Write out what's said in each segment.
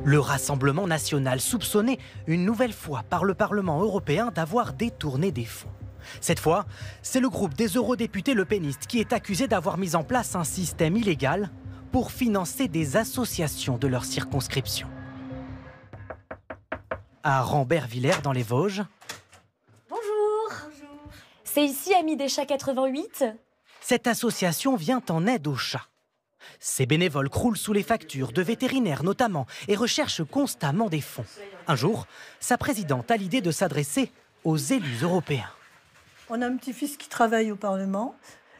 Le Rassemblement national soupçonné une nouvelle fois par le Parlement européen d'avoir détourné des fonds. Cette fois, c'est le groupe des eurodéputés lepénistes qui est accusé d'avoir mis en place un système illégal pour financer des associations de leur circonscription. À Rambert-Villers, dans les Vosges. Bonjour. C'est ici Amis des Chats 88 ? Cette association vient en aide aux chats. Ces bénévoles croulent sous les factures de vétérinaires notamment et recherchent constamment des fonds. Un jour, sa présidente a l'idée de s'adresser aux élus européens. On a un petit-fils qui travaille au Parlement.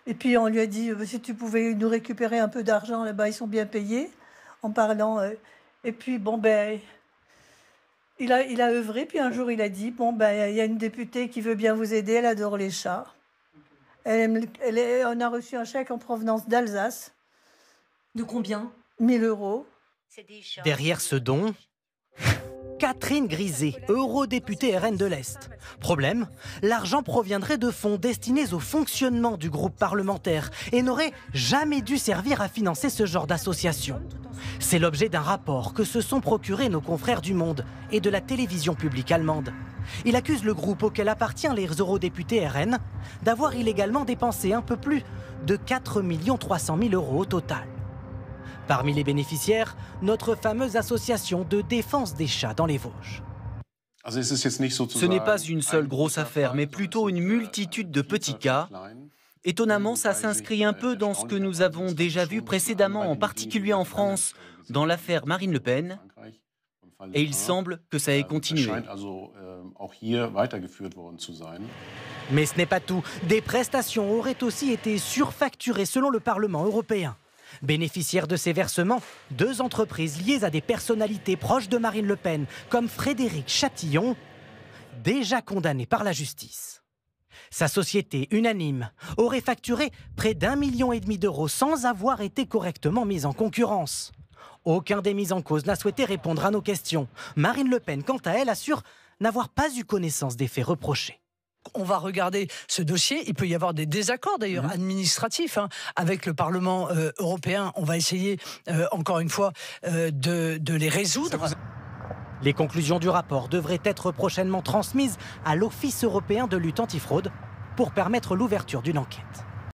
Et puis on lui a dit, si tu pouvais nous récupérer un peu d'argent, là-bas, ils sont bien payés, en parlant. Et puis, il a œuvré. Puis un jour, il a dit, il y a une députée qui veut bien vous aider, elle adore les chats. On a reçu un chèque en provenance d'Alsace. De combien ? 1 000 €. Derrière ce don, Catherine Grisé, eurodéputée RN de l'Est. Problème, l'argent proviendrait de fonds destinés au fonctionnement du groupe parlementaire et n'aurait jamais dû servir à financer ce genre d'association. C'est l'objet d'un rapport que se sont procurés nos confrères du Monde et de la télévision publique allemande. Il accuse le groupe auquel appartient les eurodéputés RN d'avoir illégalement dépensé un peu plus de 4 300 000 € au total. Parmi les bénéficiaires, notre fameuse association de défense des chats dans les Vosges. Ce n'est pas une seule grosse affaire, mais plutôt une multitude de petits cas. Étonnamment, ça s'inscrit un peu dans ce que nous avons déjà vu précédemment, en particulier en France, dans l'affaire Marine Le Pen. Et il semble que ça ait continué. Mais ce n'est pas tout. Des prestations auraient aussi été surfacturées selon le Parlement européen. Bénéficiaires de ces versements, 2 entreprises liées à des personnalités proches de Marine Le Pen, comme Frédéric Chatillon, déjà condamné par la justice. Sa société, Unanime, aurait facturé près d'1,5 million d'euros sans avoir été correctement mise en concurrence. Aucun des mis en cause n'a souhaité répondre à nos questions. Marine Le Pen, quant à elle, assure n'avoir pas eu connaissance des faits reprochés. On va regarder ce dossier. Il peut y avoir des désaccords, d'ailleurs, administratifs avec le Parlement européen. On va essayer, encore une fois, de les résoudre. Les conclusions du rapport devraient être prochainement transmises à l'Office européen de lutte antifraude pour permettre l'ouverture d'une enquête.